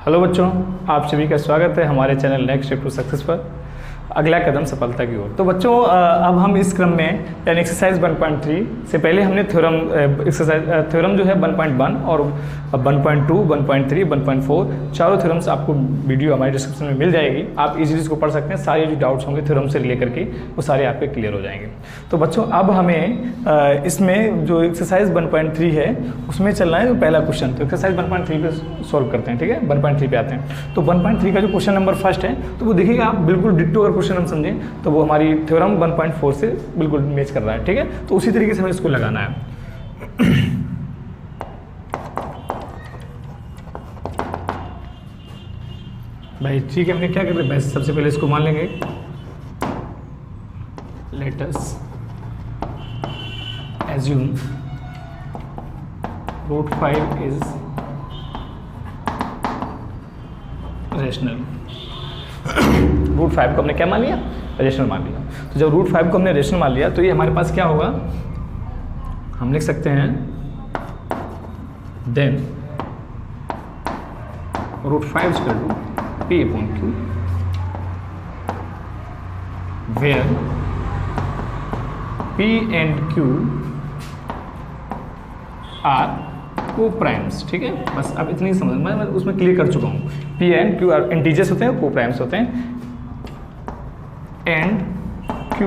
Hello बच्चों, आप सभी का स्वागत है हमारे channel next step to success पर। अगला कदम सफलता की ओर। तो बच्चों अब हम इस क्रम में यानी एक्सरसाइज 1.3 से पहले हमने थ्योरम जो है 1.1 और 1.2, 1.3, 1.4 चारों थ्योरम्स आपको वीडियो हमारे डिस्क्रिप्शन में मिल जाएगी। आप इजीली इसको पढ़ सकते हैं। सारे जो डाउट्स होंगे थ्योरम से लेकर के वो सारे आपके क्लियर हो जाएंगे। तो बच्चों अब हमें इसमें जो एक्सरसाइज 1.3 है उसमें चलना है जो पहला क्वेश्चन। तो एक्सरसाइज 1.3 पे सॉल्व करते हैं, ठीक है। 1.3 पे आते हैं। तो 1.3 का जो क्वेश्चन नंबर फर्स्ट है तो वो देखिएगा आप बिल्कुल डिट्टो अगर क्वेश्चन हम समझें तो वो हमारी थ्योरम 1.4 से बिल्कुल मैच कर रहा है, ठीक है। तो उसी तरीके से हमें इसको लगाना है। भाई ठीक है, हमने क्या कर रहे हैं, सबसे पहले इसको मान लेंगे। Let us assume √5 is rational. √5 को हमने क्या मान लिया, रेशनल मान लिया। तो जब √5 को हमने रेशनल मान लिया तो ये हमारे पास क्या होगा, हम लिख सकते हैं then √5 equal to P/Q where P and Q are coprimes, ठीक है। बस अब इतनी समझ मैं उसमें क्लियर कर चुका हूँ। P and Q are integers होते हैं, को प्राइम्स होते हैं, and Q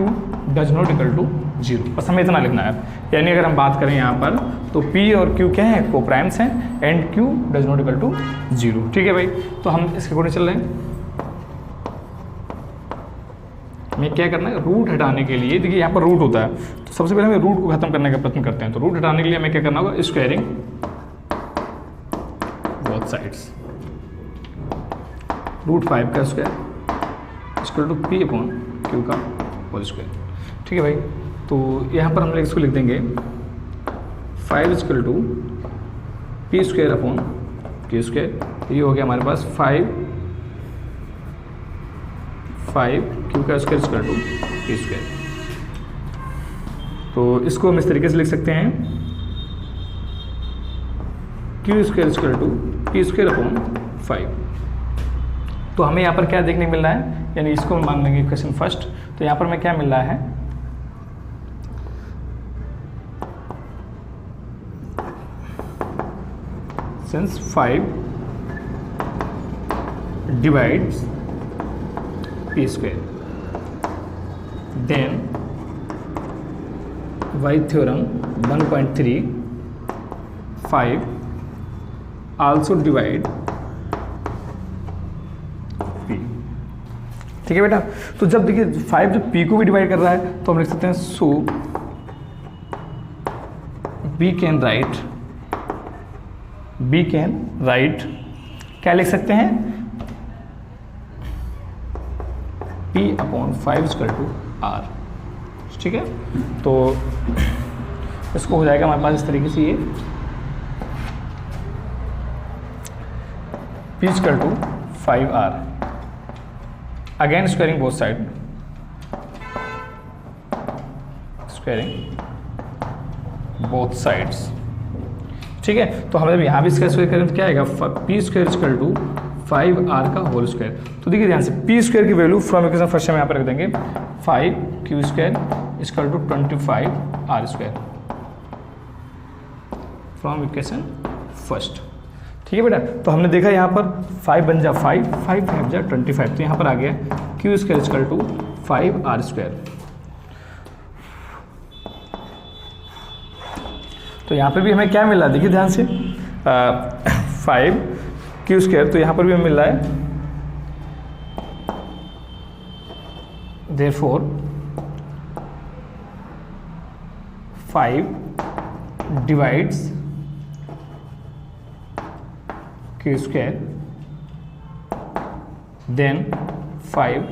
does not equal to 0। बस हमें इतना लिखना है। यानी अगर हम बात करें यहाँ पर तो P और Q क्या है, को प्राइम्स हैं, and Q does not equal to 0, ठीक है भाई। तो हम इसके अकॉर्डिंग चल रहे हैं। हमें क्या करना है, रूट हटाने के लिए, देखिए यहाँ पर रूट होता है तो सबसे पहले हमें रूट को खत्म करने का प्रयत्न करते हैं। तो रूट हटाने के लिए हमें क्या करना होगा, स्क्वायरिंग बोथ साइड्स। √5 का स्क्वायर इक्वल टू P/Q का होल स्क्वायर, ठीक है भाई। तो यहाँ पर हम लोग इसको लिख देंगे 5 इक्वल टू P²/Q²। ये हो गया हमारे पास 5Q का स्क्वायर इक्वल टू P²। तो इसको हम इस तरीके से लिख सकते हैं Q² इक्वल टू P²/5। तो हमें यहाँ पर क्या देखने को मिल रहा है, यानी इसको हम मान लेंगे क्वेश्चन फर्स्ट। तो यहाँ पर हमें क्या मिल रहा है, since 5 divides P², then by theorem 1.3 5 also divide P, ठीक है बेटा। तो जब देखिए 5 जब P को भी डिवाइड कर रहा है तो हम लिख सकते हैं सो we can write क्या लिख सकते हैं, P/5 इक्वल टू R, ठीक है। तो इसको हो जाएगा हमारे पास इस तरीके से, ये P equal to 5R। Again squaring both side, both sides, ठीक है। तो हम जब यहाँ भी इसका स्क्वायर करें तो क्या आएगा, P² इक्वल टू 5R का होल स्क्वायर। तो देखिए ध्यान से P² की वैल्यू फ्रॉम इक्वेशन फर्स्ट हम यहाँ पर रख देंगे 5Q² equal to 25R² from equation first, ठीक है बेटा। तो हमने देखा यहाँ पर 5 बन जा 5, 5 5 जा 25। तो यहाँ पर आ गया Q² इक्वल टू 5R²। तो यहाँ पर भी हमें क्या मिल रहा है, देखिए ध्यान से 5Q²। तो यहाँ पर भी हमें मिल रहा है therefore 5 divides Q², then 5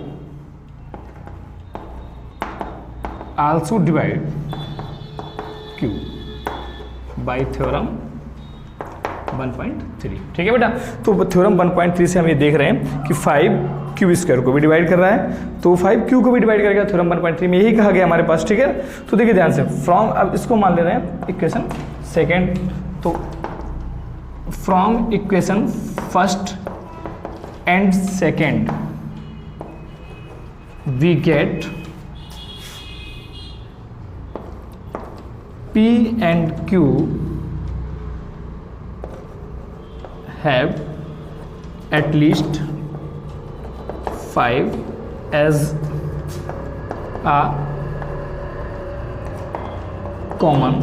also divide Q by theorem 1.3, ठीक है बेटा। तो थ्योरम 1.3 से हम ये देख रहे हैं कि 5Q² को भी डिवाइड कर रहा है, तो 5Q को भी डिवाइड करेगा थ्योरम 1.3 में, यही कहा गया हमारे पास, ठीक है। तो देखिए ध्यान से फ्रॉम, अब इसको मान ले रहे हैं इक्वेशन सेकेंड। तो from equation first and second we get P and Q have at least 5 as a common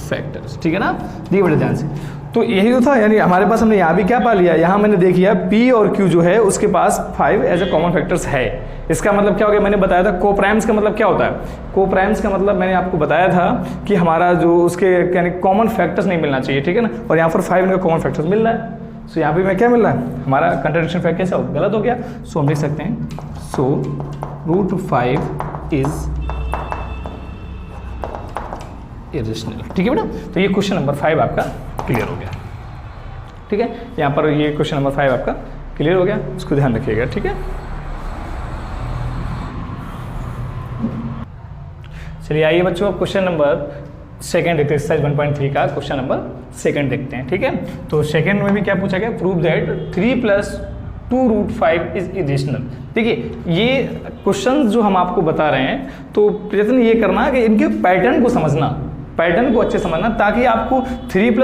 factors. ठीक है ना, देखिए बड़े ध्यान से। तो यही तो था, यानी हमारे पास हमने यहाँ भी क्या पा लिया, यहाँ मैंने देख लिया P और Q जो है उसके पास 5 एज ए कॉमन फैक्टर्स है। इसका मतलब क्या हो गया, मैंने बताया था कोप्राइम्स का मतलब क्या होता है। कोप्राइम्स का मतलब मैंने आपको बताया था कि हमारा जो उसके यानी कॉमन फैक्टर्स नहीं मिलना चाहिए। ठीक है ना, और यहाँ पर 5 इनका कॉमन फैक्टर्स मिल रहा है। सो यहाँ पे मैं क्या मिल रहा है, हमारा कंट्राडिक्शन फैक्ट कैसा हो, गलत हो गया। सो हम लिख सकते हैं सो √5 इज इरेशनल। ठीक है बेटा, तो ये क्वेश्चन नंबर 5 आपका क्लियर हो गया। ठीक है, यहाँ पर ये क्वेश्चन नंबर 5 आपका क्लियर हो गया, उसको ध्यान रखिएगा। ठीक है, चलिए आइए बच्चों, अब क्वेश्चन नंबर सेकंड देखते हैं। एक्सरसाइज 1.3 का क्वेश्चन नंबर सेकंड देखते हैं। ठीक है, तो सेकंड में भी क्या पूछा गया, प्रूव दैट 3 + 2√5 इज इरेशनल। देखिए ये क्वेश्चन जो हम आपको बता रहे हैं, तो प्रयत्न ये करना कि इनके पैटर्न को समझना, पैटर्न को अच्छे समझना, ताकि आपको 3 +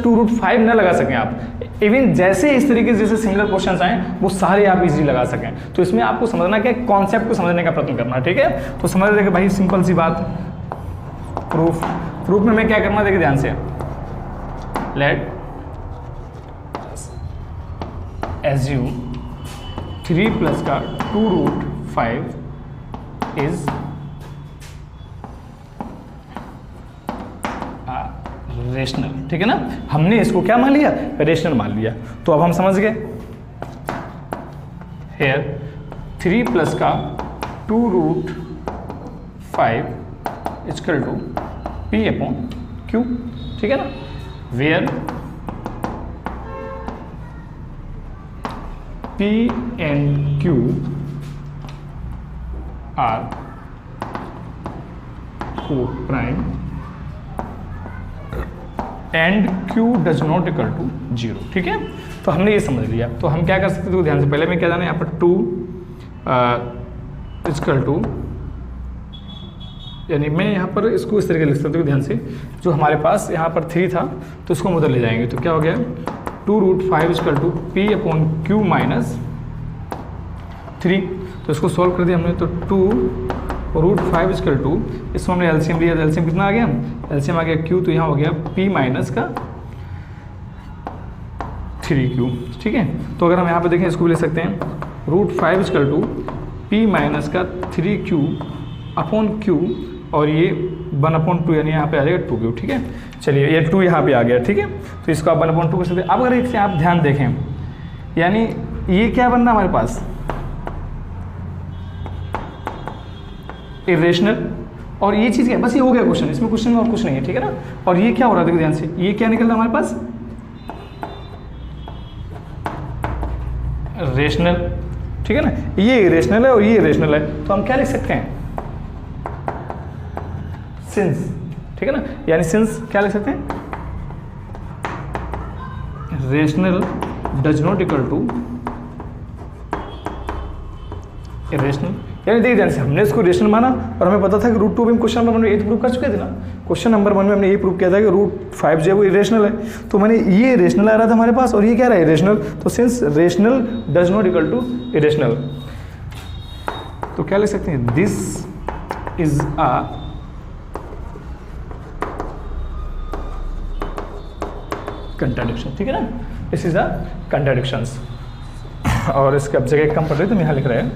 √5 न लगा सकें आप। इवन जैसे इस तरीके से जैसे सिंगल क्वेश्चंस आए वो सारे आप इजीली लगा सकें। तो इसमें आपको समझना क्या, कॉन्सेप्ट को समझने का प्रयत्न करना। ठीक है, तो समझ देखिए भाई, सिंपल सी बात, प्रूफ में मैं क्या करना, देखिए ध्यान से, लेट assume 3 + का 2√5 इज रेशनल। ठीक है ना, हमने इसको क्या मान लिया, रेशनल मान लिया। तो अब हम समझ गए, हेयर 3 + का 2√5 इक्वल टू P/Q। ठीक है ना, where P and Q are co-prime and Q does not equal to 0। ठीक है, तो हमने ये समझ लिया। तो हम क्या कर सकते थे, ध्यान से, पहले में क्या जाना है, यहाँ पर 2 इक्वल टू, यानी मैं यहाँ पर इसको इस तरीके लिख सकता हूँ, ध्यान से, जो हमारे पास यहाँ पर 3 था तो इसको हम उधर ले जाएंगे। तो क्या हो गया, 2√5 इक्वल टू P/Q - 3। तो इसको सॉल्व कर दिया हमने, तो 2√5 इक्वल टू, इसको हमने एलसीएम लिया, एलसीएम कितना आ गया, एलसीएम आ गया Q, तो यहाँ हो गया P - का 3Q। ठीक है, तो अगर हम यहाँ पे देखें, इसको भी ले सकते हैं, √5 इक्वल टू P - का 3Q/Q, और ये 1/2, यानी यहाँ पे आ जाएगा 2Q। ठीक है, चलिए ये 2 यहाँ पे आ गया। ठीक है, तो इसको आप 1/2 कर सकते हैं। अब अगर इससे आप ध्यान देखें, यानी ये क्या बन रहा हमारे पास, इरेशनल, और ये चीज़ क्या, बस ये हो गया क्वेश्चन, इसमें क्वेश्चन में और कुछ नहीं है। ठीक है ना, और ये क्या हो रहा है, देखो ध्यान से, ये क्या निकल रहा है हमारे पास, रेशनल। ठीक है ना, ये इरेशनल है और ये इरेशनल है, तो हम क्या लिख सकते हैं, सिंस। ठीक है ना, यानी सिंस क्या लिख सकते हैं, rational does not equal to irrational. यानी देखिए ध्यान से, हमने इसको रेशनल माना और हमें पता था कि √2 में क्वेश्चन नंबर 1 में ये प्रूव कर चुके थे ना। क्वेश्चन नंबर 1 में हमने ये प्रूव किया था कि √5 जो है वो इरेशनल है। तो मैंने ये रेशनल आ रहा था हमारे पास, और ये क्या रहा है, इरेशनल। तो since rational does not equal to irrational, तो क्या लिख सकते हैं, दिस इज अ कंट्राडिक्शन। ठीक है ना, दिस इज अ कंट्राडिक्शंस। और इसका जगह कम पड़ रही है तो हम यहाँ लिख रहे हैं,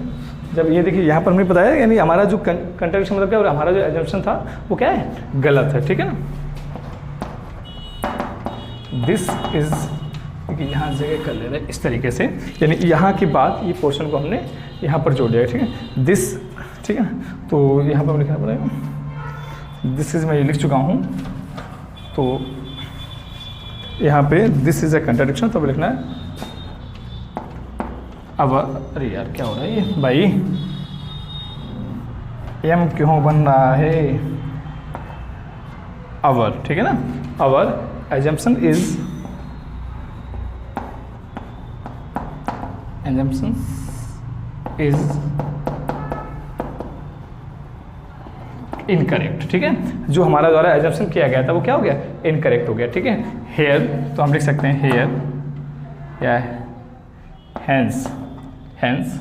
जब ये देखिए यहाँ पर हमने बताया, यानी हमारा जो कंट्राडिक्शन मतलब क्या, और हमारा जो एजम्पशन था वो क्या है, गलत है। ठीक है ना, दिस इज, यहाँ जगह कर ले रहे हैं इस तरीके से, यानी यहाँ की बात, ये पोर्शन को हमने यहाँ पर जोड़ दिया। ठीक है, दिस, ठीक है ना, तो यहाँ पर लिखना पड़ेगा, दिस इज, मैं ये लिख चुका हूँ, तो यहाँ पे दिस इज अ कंट्राडिक्शन, तो अब लिखना है, अब अरे यार क्या हो रहा है ये भाई, एम क्यों बन रहा है, अवर। ठीक है ना, our assumption is assumption is incorrect. ठीक है, जो हमारा द्वारा एजम्पशन किया गया था वो क्या हो गया, इनकरेक्ट हो गया। ठीक है, हेयर तो हम लिख सकते हैं हेयर या हैंस, हैंस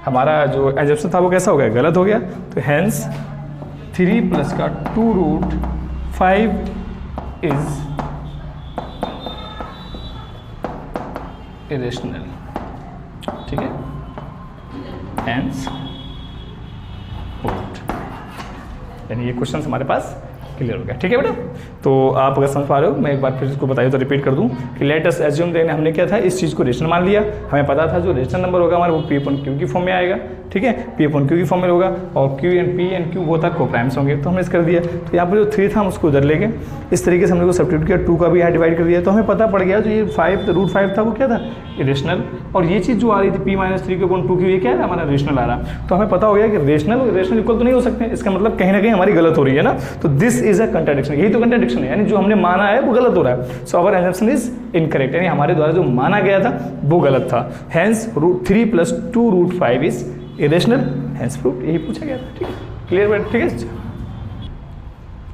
हमारा जो एजम्पशन था वो कैसा हो गया, गलत हो गया। तो हैंस 3 प्लस का 2 रूट 5 इज इरेशनल। ठीक है, हैंस रूट, यानी ये क्वेश्चन हमारे पास क्लियर हो गया। ठीक है बेटा, तो आप अगर समझ पा रहे हो, मैं एक बार फिर इसको बताइए तो रिपीट कर दूं कि लेट अस एज्यूम देने हमने क्या था, इस चीज़ को रेशनल मान लिया। हमें पता था जो रेशनल नंबर होगा हमारा वो पी अपॉन क्यू की फॉर्म में आएगा। ठीक है, पी अपॉन क्यू की फॉर्म में होगा और Q and P and Q होता कोप्राइम्स होंगे, तो हमने इस कर दिया। तो यहाँ पर जो 3 था हम उसको उधर ले गए, इस तरीके से हमने को सब्स्टिट्यूट किया, 2 का भी यहाँ डिवाइड कर दिया। तो हमें पता पड़ गया जो ये 5 रूट 5 था वो क्या था, इरेशनल। और ये चीज़ जो आ रही थी p माइनस 3 के अपॉन 2 की, ये क्या है हमारा रेशनल आ रहा। तो हमें पता हो गया कि रेशनल और रेशनल इक्वल तो नहीं हो सकते, इसका मतलब कहीं ना कहीं हमारी गलत हो रही है ना। तो दिस इज अ कंट्राडिक्शन, यही तो कंट्राडिक्शन है, यानी जो हमने माना है वो गलत हो रहा है। So our assumption is incorrect, यानी हमारे द्वारा जो माना गया था वो गलत था। Hence 3 plus 2 root 5 is irrational, hence proved, यही पूछा गया था। ठीक है, क्लियर। ठीक है,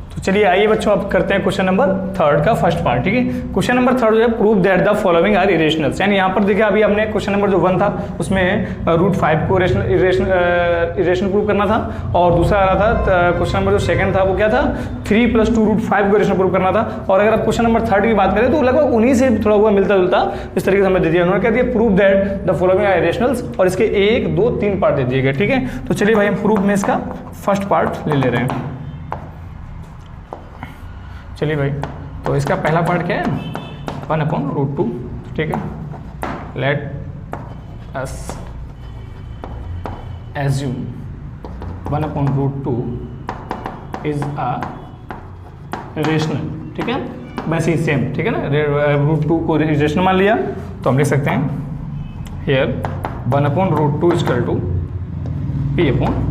तो चलिए आइए बच्चों अब करते हैं क्वेश्चन नंबर 3 का फर्स्ट पार्ट। ठीक है, क्वेश्चन नंबर 3 जो है prove that the following are irrationals, यानी यहाँ पर देखिए अभी हमने क्वेश्चन नंबर जो 1 था उसमें रूट 5 को इरेशनल प्रूव करना था, और दूसरा आ रहा था क्वेश्चन नंबर जो 2 था वो क्या था, 3 प्लस 2 रूट 5 को इरेशनल प्रूव करना था। और अगर आप क्वेश्चन नंबर 3 की बात करें तो लगभग उन्हीं से थोड़ा हुआ मिलता जुलता इस तरीके से हमें दे दिया। उन्होंने कह दिया prove that the following are irrationals, और इसके 1, 2, 3 पार्ट दे दिए गए। ठीक है, तो चलिए भाई हम प्रूफ में इसका फर्स्ट पार्ट ले रहे हैं। चलिए भाई, तो इसका पहला पार्ट क्या है, 1 अपॉन रूट 2। ठीक है, let us assume 1 upon root 2 is a rational. ठीक है, वैसे ही सेम, ठीक है ना, रूट 2 को रेशनल मान लिया तो हम लिख सकते हैं here 1 upon root 2 equal to P upon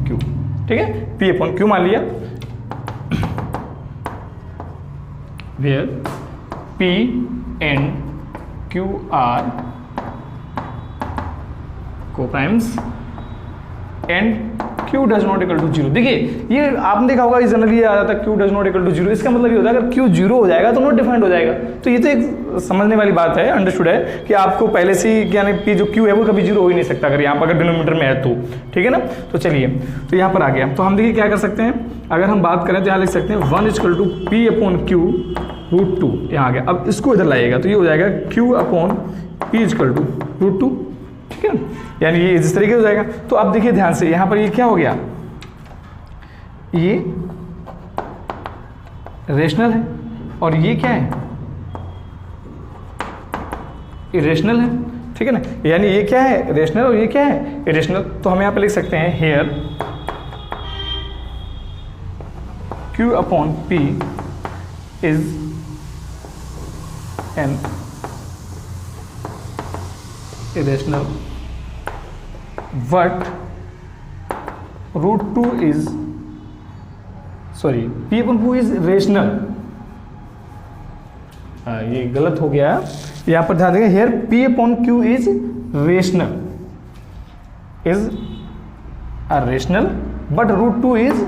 Q. ठीक है, पी अपॉन क्यू मान लिया, where P and Q are coprimes and Q does not equal to 0। देखिए ये आपने देखा होगा जनरली ये आ जाता है Q does not equal to 0, इसका मतलब ये होता है अगर Q 0 हो जाएगा तो नॉट डिफाइंड हो जाएगा। तो ये तो एक समझने वाली बात है, अंडरस्टूड है कि आपको पहले से ही यानी P जो Q है वो कभी 0 हो ही नहीं सकता अगर यहाँ पर अगर डिनोमिनेटर में है तो। ठीक है ना, तो चलिए तो यहाँ पर आ गया। तो हम देखिए क्या कर सकते हैं, अगर हम बात करें तो यहाँ लिख सकते हैं 1 equal to P upon Q root 2, यहाँ आ गया। अब इसको इधर लाइएगा तो ये हो जाएगा Q upon P equal to root 2। ठीक है, यानी ये इस तरीके से हो जाएगा। तो अब देखिए ध्यान से यहाँ पर ये क्या हो गया, ये रेशनल है और ये क्या है, इरेशनल है। ठीक है ना, यानी ये क्या है रेशनल और ये क्या है इरेशनल। तो हम यहाँ पे लिख सकते हैं here Q upon P is an irrational but root 2 is P upon Q is rational। ये गलत हो गया, यहाँ पर ध्यान देंगे here P upon Q is rational is a rational but root 2 is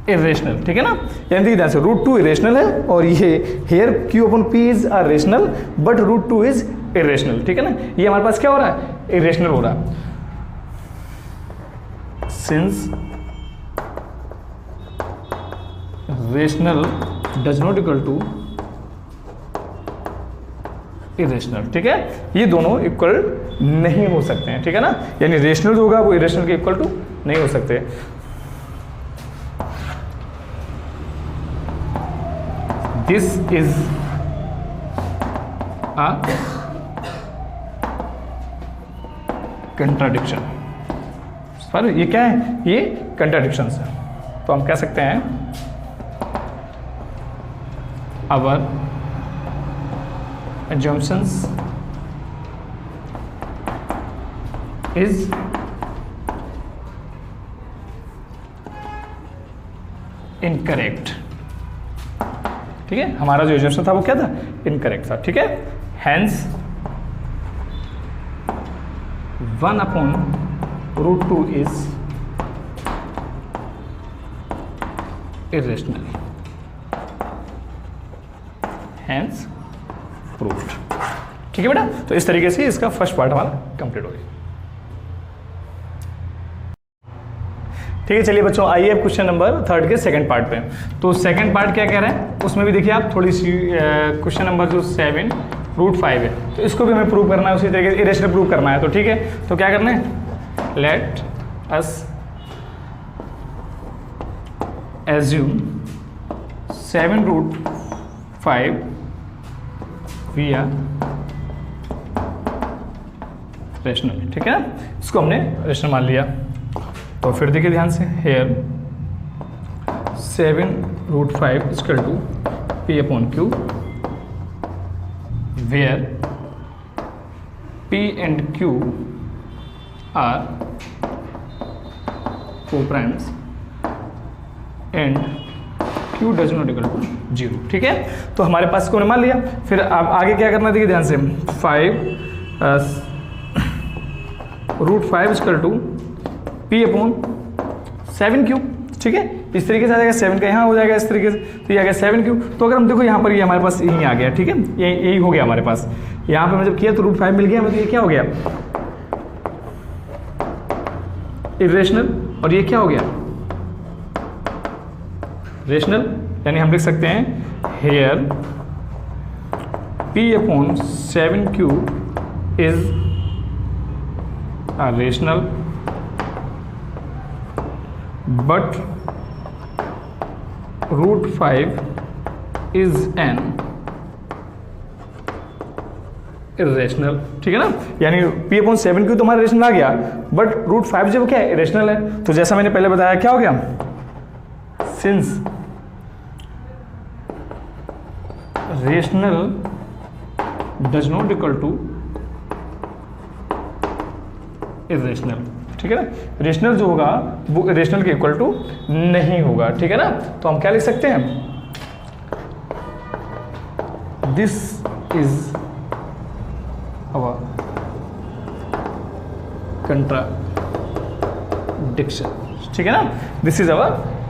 irrational। ठीक है ना, यानी ध्यान से रूट 2 इरेशनल है और ये here Q upon P is a rational but root 2 is irrational. ठीक है ना, ये हमारे पास क्या हो रहा है, इरेशनल हो रहा है। Since rational does not equal to irrational. ठीक है, ये दोनों इक्वल नहीं हो सकते हैं। ठीक है ना, यानी रेशनल जो होगा वो इरेशनल के इक्वल टू नहीं हो सकते। This is a contradiction। पर ये क्या है, ये कंट्राडिक्शन है। तो हम कह सकते हैं our assumptions is incorrect। ठीक है, हमारा जो एजम्पशन था वो क्या था, इनकरेक्ट था। ठीक है, hence 1/√2 is irrational, hence proved. ठीक है बेटा, तो इस तरीके से इसका फर्स्ट पार्ट हमारा कंप्लीट हो गया। ठीक है, चलिए बच्चों आइए अब क्वेश्चन नंबर 3 के सेकंड पार्ट पे। तो सेकंड पार्ट क्या कह रहे हैं, उसमें भी देखिए आप थोड़ी सी क्वेश्चन नंबर जो 7√5 है, तो इसको भी हमें प्रूव करना है, उसी तरीके से इरेशनल प्रूव करना है। तो ठीक है, तो क्या करना है, लेट अस एज्यूम 7√5 विया रेशनल। ठीक है ना, इसको हमने रेशनल मान लिया। तो फिर देखिए ध्यान से, here 7√5 equal to P/Q, where P and Q are co-primes and Q does not equal to 0। ठीक है, तो हमारे पास इसको मान लिया। फिर आप आगे क्या करना, देखिए ध्यान से, 5√5 इक्वल टू P/7Q। ठीक है, इस तरीके से आ जाएगा, 7 का यहाँ हो जाएगा इस तरीके से, तो ये आ गया 7Q। तो अगर हम देखो यहाँ पर ये हमारे पास यही आ गया। ठीक है, यही हो गया हमारे पास, यहाँ पे मैं जब किया तो √5 मिल गया, मतलब ये क्या हो गया, इरेशनल, और ये क्या हो गया, रेशनल। यानी हम लिख सकते हैं here P/7Q is a rational but √5 is an irrational। ठीक है ना, यानी P/7Q तो हमारा रेशनल आ गया, बट √5 जब क्या है, इरेशनल है। तो जैसा मैंने पहले बताया, क्या हो गया, since rational does not equal to irrational. ठीक है ना, रेशनल जो होगा वो इरेशनल के इक्वल टू नहीं होगा। ठीक है ना, तो हम क्या लिख सकते हैं, दिस इज अवर कंट्राडिक्शन। ठीक है ना, दिस इज अवर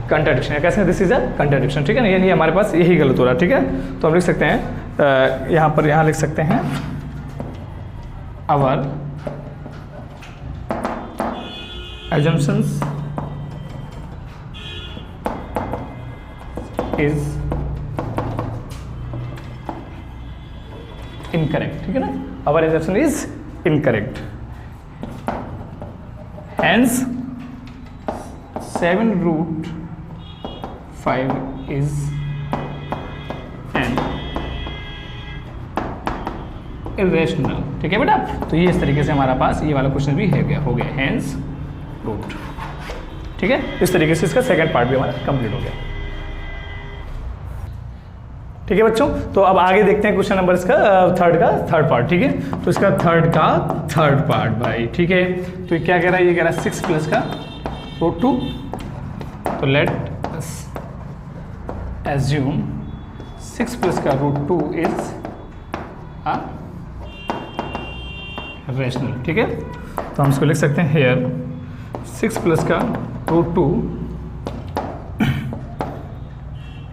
कंट्राडिक्शन। कैसे, दिस इज अ कंट्राडिक्शन। ठीक है ना, यानी हमारे पास यही गलत हो रहा है। ठीक है, तो हम लिख सकते हैं यहाँ लिख सकते हैं अवर assumptions is incorrect। ठीक है ना, our assumption is incorrect, hence 7√5 is an irrational। ठीक है बेटा, तो ये इस तरीके से हमारा पास ये वाला क्वेश्चन भी हो गया hence प्रूव्ड। ठीक है, इस तरीके से इसका सेकंड पार्ट भी हमारा कंप्लीट हो गया। ठीक है बच्चों, तो अब आगे देखते हैं क्वेश्चन नंबर इसका थर्ड पार्ट। ठीक है, तो इसका थर्ड पार्ट भाई। ठीक है, तो ये क्या कह रहा है, ये कह रहा है 6 प्लस का √2। तो लेट अस एज्यूम 6 प्लस का √2 इज अ रेशनल। ठीक है, तो हम इसको लिख सकते हैं हेयर 6 प्लस का √2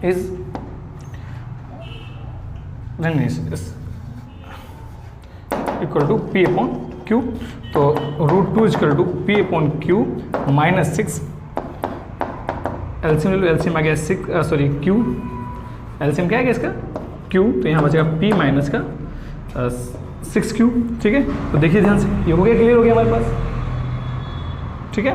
इज इक्वल टू P/Q। तो √2 is equal to P/Q minus 6, LCM ले लो, एलसीएम आ गया 6, सॉरी Q, एलसीएम क्या है इसका Q, तो यहाँ बचेगा P माइनस का 6Q। ठीक है, तो देखिए ध्यान से, ये हो गया, क्लियर हो गया हमारे पास। ठीक है,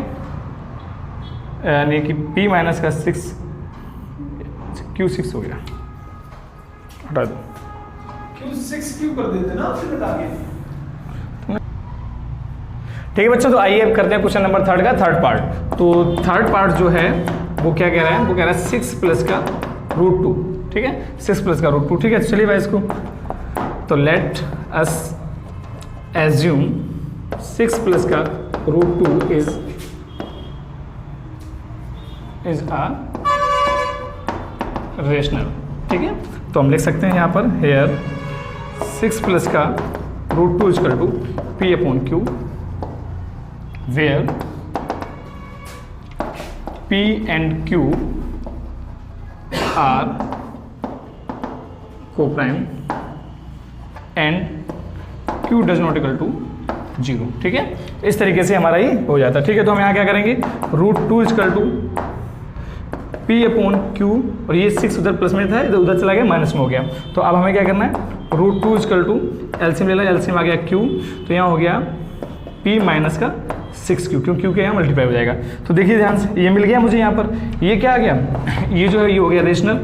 यानी कि P माइनस का 6Q6 हो गया, हटा दो, Q6Q कर देते ना आपसे बता के। ठीक है बच्चों, तो आइए अब करते हैं क्वेश्चन नंबर 3 का थर्ड पार्ट। तो थर्ड पार्ट जो है वो क्या कह रहा है, वो कह रहा है 6 प्लस का √2। ठीक है, 6 प्लस का √2। ठीक है, चलिए भाई इसको, तो लेट अस एज्यूम 6 प्लस का √2 इज अ रेशनल। ठीक है, तो हम लिख सकते हैं यहाँ पर हेयर 6 प्लस का √2 equal to P/Q where P and Q are co-prime and Q does not equal to 0, ठीक है। इस तरीके से हमारा ये हो जाता है, ठीक है। तो हम यहाँ क्या करेंगे, √2 equal to P upon Q, और ये 6 उधर प्लस में था, इधर उधर चला गया माइनस में हो गया। तो अब हमें क्या करना है, √2 इक्वल टू एलसीएम ले लो, एलसीएम आ गया Q, तो यहाँ हो गया P माइनस का 6Q, क्यों Q के यहाँ मल्टीप्लाई हो जाएगा। तो देखिए ध्यान से, ये मिल गया मुझे यहाँ पर, ये क्या आ गया, ये जो है ये हो गया रेशनल,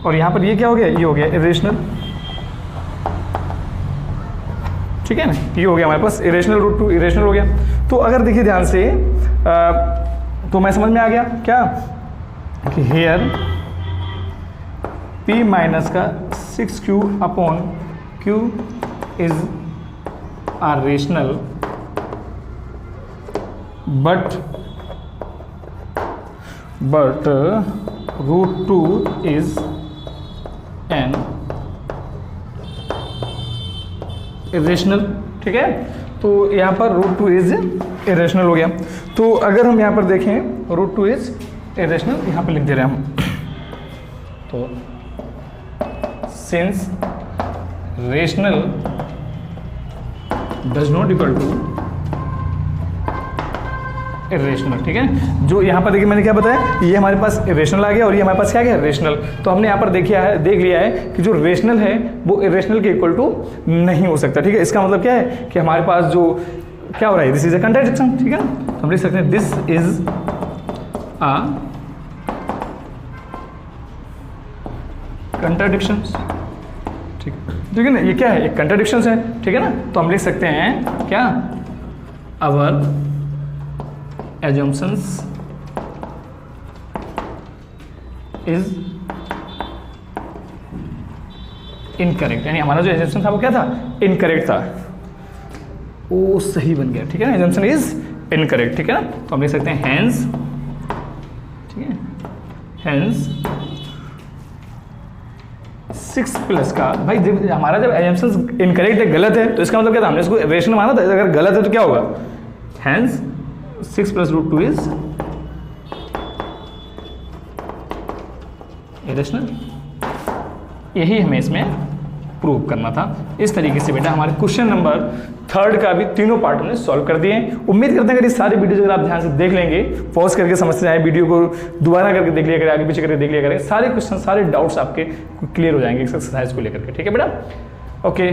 और यहाँ पर ये क्या हो गया, ये हो गया इरेशनल, ठीक है ना। ये हो गया हमारे पास इरेशनल, √2 इरेशनल हो गया। तो अगर देखिए ध्यान से तो मैं समझ में आ गया क्या, कि हेयर P माइनस का 6Q upon Q is are rational, but √2 is an irrational, ठीक है। तो यहाँ पर √2 इज इरेशनल हो गया। तो अगर हम यहाँ पर देखें √2 इज इरेशनल, यहाँ पर लिख दे रहे हैं हम, तो since rational does not equal to irrational, ठीक है। जो यहाँ पर देखिए मैंने क्या बताया, ये हमारे पास इरेशनल आ गया और ये हमारे पास क्या गया, रेशनल। तो हमने यहाँ पर देख लिया है कि जो रेशनल है वो इरेशनल के इक्वल टू नहीं हो सकता, ठीक है। इसका मतलब क्या है कि हमारे पास जो क्या हो रहा है, दिस इज अ कंट्राडिक्शन, ठीक है। तो हम लिख सकते हैं दिस इज अ कंट्राडिक्शन, ठीक है ना। ये क्या है, एक कंट्राडिक्शन है, ठीक है ना। तो हम लिख सकते हैं क्या, अवर assumptions is incorrect, यानी हमारा जो assumption था वो क्या था, incorrect था, वो सही बन गया, ठीक है ना। assumption is incorrect, ठीक है ना। तो हम लिख सकते हैं hence, ठीक है, hence 6 प्लस का, भाई हमारा जब assumption incorrect है, गलत है, तो इसका मतलब क्या था, हमने इसको रेशनल माना था, अगर गलत है तो क्या होगा, hence 6 प्लस √2 इज इरेशनल। यही हमें इसमें प्रूव करना था। इस तरीके से बेटा हमारे क्वेश्चन नंबर 3 का भी तीनों पार्ट हमने सॉल्व कर दिए। उम्मीद करते हैं अगर ये सारे वीडियोज अगर आप ध्यान से देख लेंगे, पॉज करके समझते जाए, वीडियो को दोबारा करके देख लिया करें, आगे पीछे करके देख लिया करें, सारे क्वेश्चन सारे डाउट्स आपके क्लियर हो जाएंगे एक्सरसाइज को लेकर के, ठीक है बेटा। ओके।